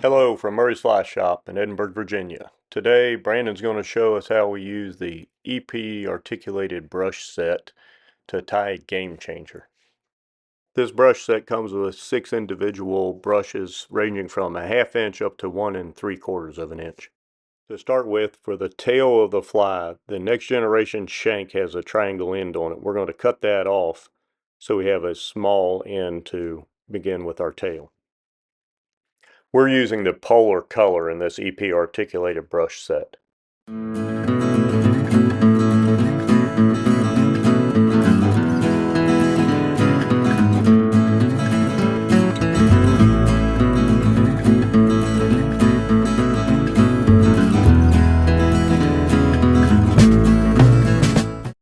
Hello from Murray's Fly Shop in Edinburgh, Virginia. Today, Brandon's going to show us how we use the EP articulated brush set to tie a Gamechanger. This brush set comes with 6 individual brushes ranging from a 1/2 inch up to 1 3/4 of an inch. To start with, for the tail of the fly, the next generation shank has a triangle end on it. We're going to cut that off so we have a small end to begin with our tail. We're using the polar color in this EP articulated brush set.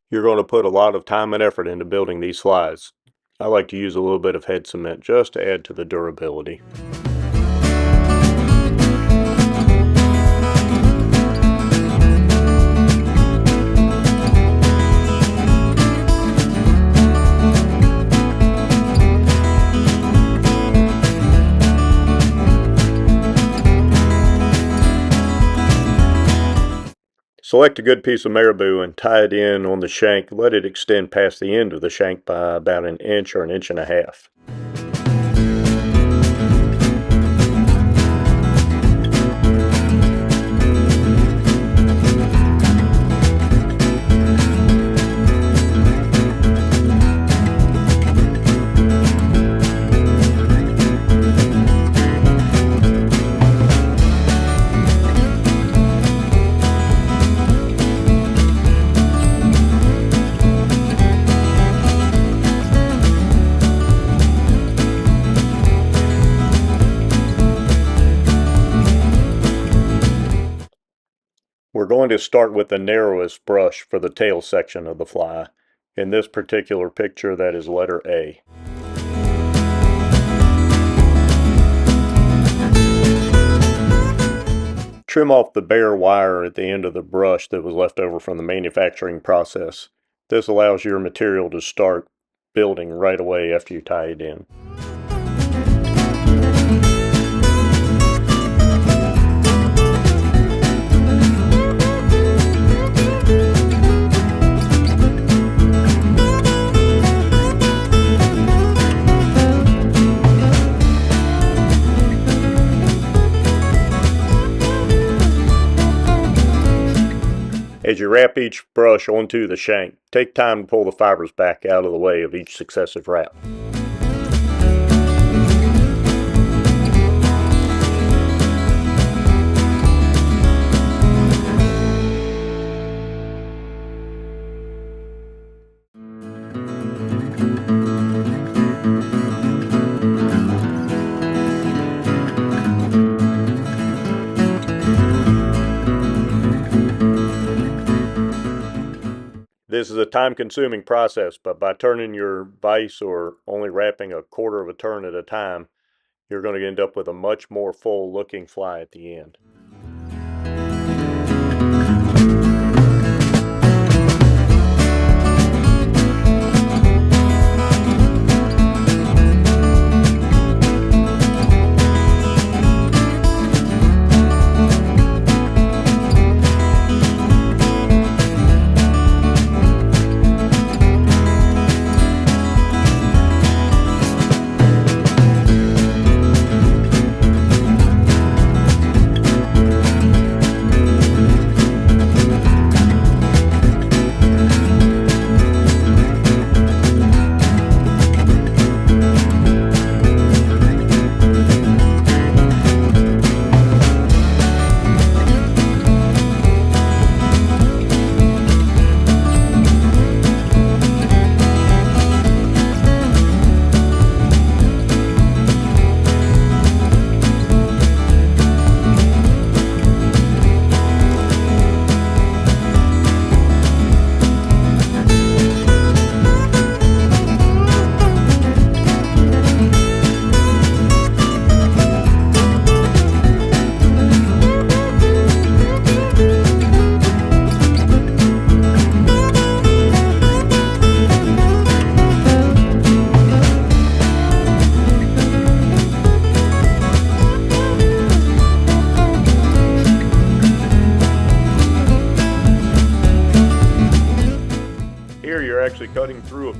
You're going to put a lot of time and effort into building these flies. I like to use a little bit of head cement just to add to the durability. Select a good piece of marabou and tie it in on the shank. Let it extend past the end of the shank by about 1 inch or 1.5 inches. We're going to start with the narrowest brush for the tail section of the fly. In this particular picture, that is letter A. Trim off the bare wire at the end of the brush that was left over from the manufacturing process. This allows your material to start building right away after you tie it in. As you wrap each brush onto the shank, take time to pull the fibers back out of the way of each successive wrap. This is a time-consuming process, but by turning your vise or only wrapping 1/4 of a turn at a time, you're going to end up with a much more full-looking fly at the end.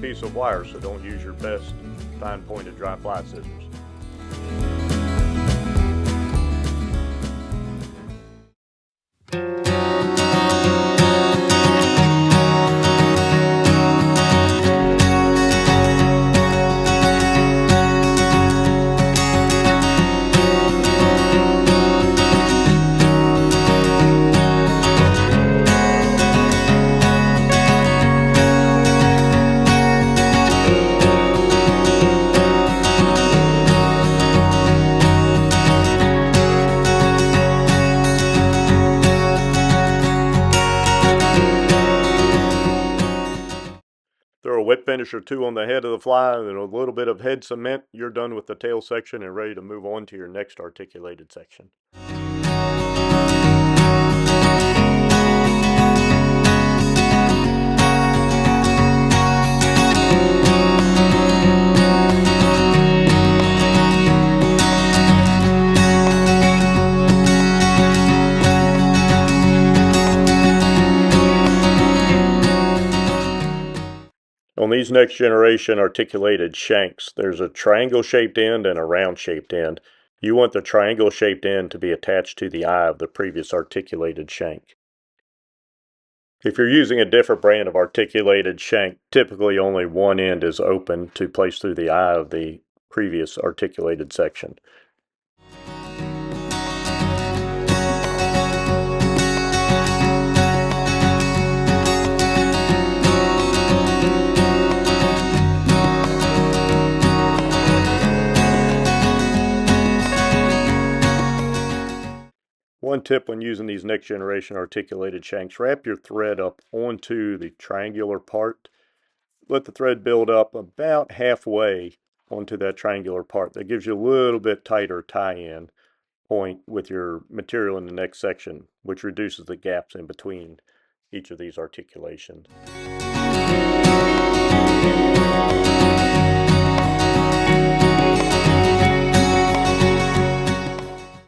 piece of wire, so don't use your best fine pointed dry fly scissors. Throw a wet finish or two on the head of the fly and a little bit of head cement. You're done with the tail section and ready to move on to your next articulated section. On these next generation articulated shanks, there's a triangle shaped end and a round shaped end. You want the triangle shaped end to be attached to the eye of the previous articulated shank. If you're using a different brand of articulated shank, typically only one end is open to place through the eye of the previous articulated section. One tip when using these next generation articulated shanks, wrap your thread up onto the triangular part. Let the thread build up about halfway onto that triangular part. That gives you a little bit tighter tie-in point with your material in the next section, which reduces the gaps in between each of these articulations.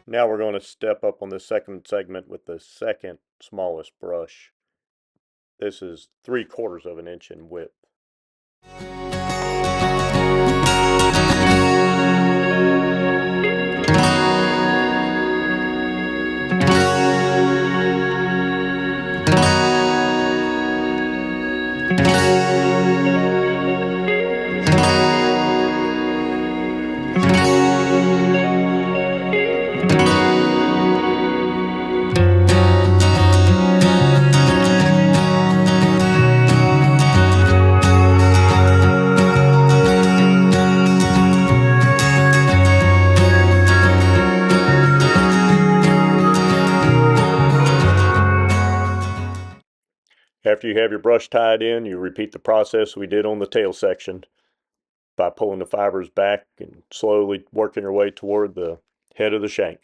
Now we're going to step up on the second segment with the second smallest brush. This is 3/4 of an inch in width. After you have your brush tied in, you repeat the process we did on the tail section by pulling the fibers back and slowly working your way toward the head of the shank.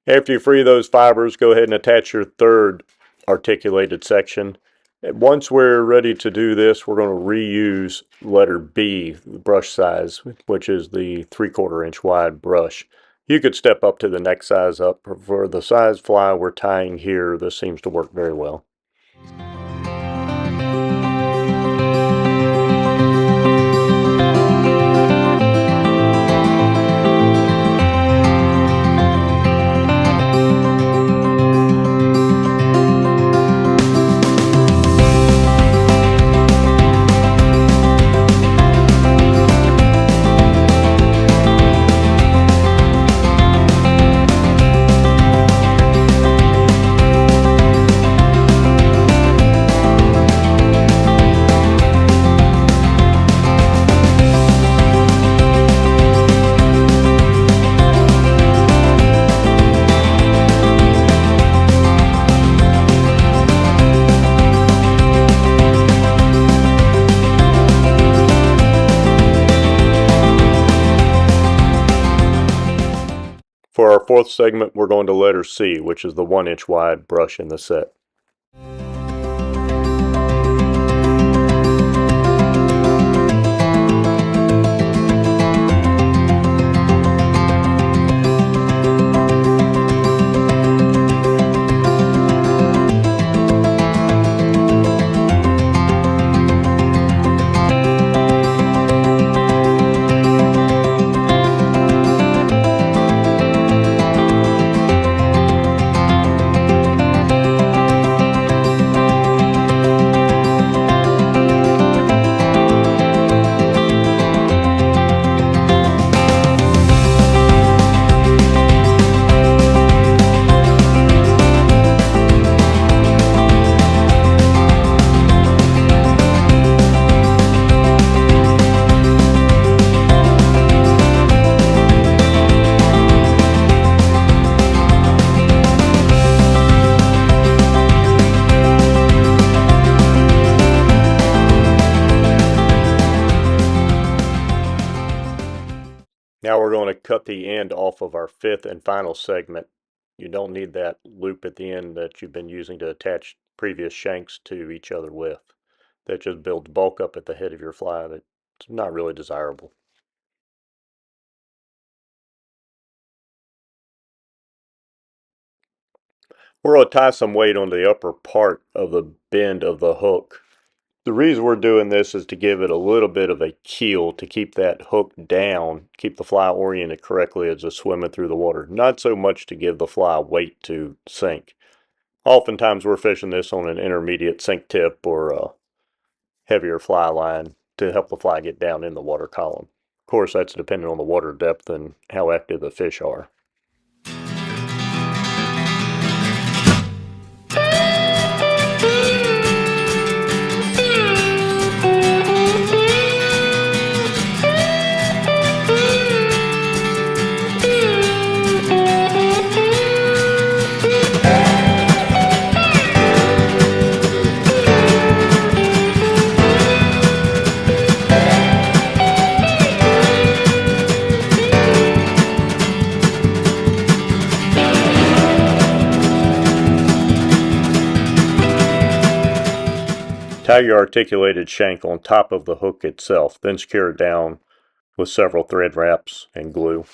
After you free those fibers, go ahead and attach your third articulated section. And once we're ready to do this, we're going to reuse letter B, the brush size, which is the 3/4 inch wide brush. You could step up to the next size up. For the size fly we're tying here, this seems to work very well. For our fourth segment, we're going to letter C, which is the 1-inch wide brush in the set. Now we're going to cut the end off of our fifth and final segment. You don't need that loop at the end that you've been using to attach previous shanks to each other with. That just builds bulk up at the head of your fly that's not really desirable. We're going to tie some weight on the upper part of the bend of the hook. The reason we're doing this is to give it a little bit of a keel to keep that hook down, keep the fly oriented correctly as it's swimming through the water. Not so much to give the fly weight to sink. Oftentimes we're fishing this on an intermediate sink tip or a heavier fly line to help the fly get down in the water column. Of course, that's dependent on the water depth and how active the fish are. Tie your articulated shank on top of the hook itself, then secure it down with several thread wraps and glue.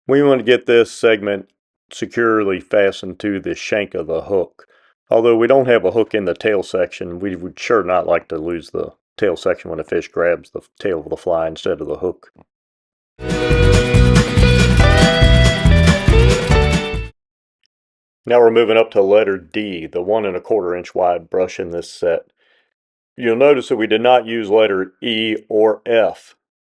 We want to get this segment securely fastened to the shank of the hook. Although we don't have a hook in the tail section, we would sure not like to lose the tail section when a fish grabs the tail of the fly instead of the hook. Now we're moving up to letter D, the 1 1/4 inch wide brush in this set. You'll notice that we did not use letter E or F.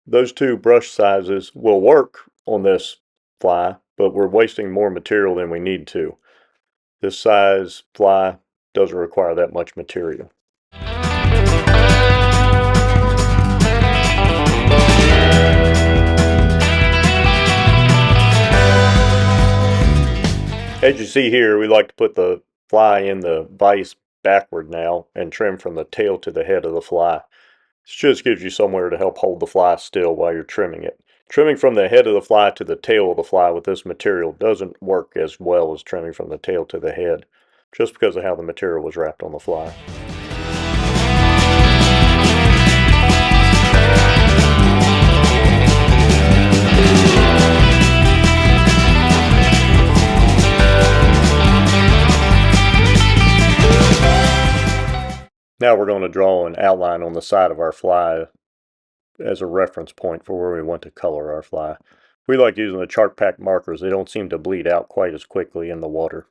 Those two brush sizes will work on this fly, but we're wasting more material than we need to. This size fly doesn't require that much material. As you see here, we like to put the fly in the vise backward now and trim from the tail to the head of the fly. This just gives you somewhere to help hold the fly still while you're trimming it. Trimming from the head of the fly to the tail of the fly with this material doesn't work as well as trimming from the tail to the head, just because of how the material was wrapped on the fly. Now we're going to draw an outline on the side of our fly as a reference point for where we want to color our fly. We like using the Chartpak markers. They don't seem to bleed out quite as quickly in the water.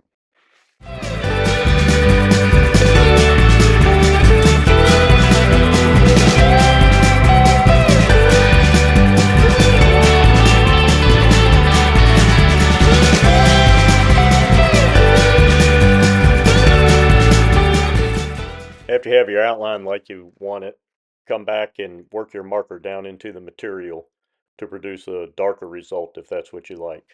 After you have your outline like you want it, come back and work your marker down into the material to produce a darker result if that's what you like.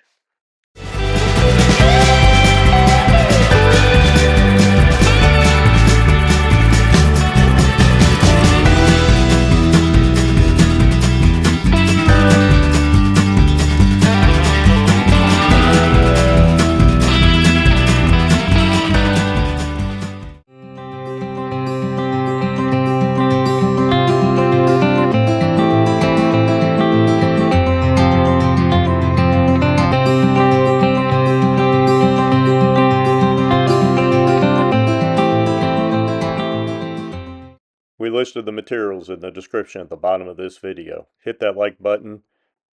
We listed the materials in the description at the bottom of this video. Hit that like button.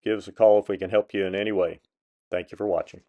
Give us a call if we can help you in any way. Thank you for watching.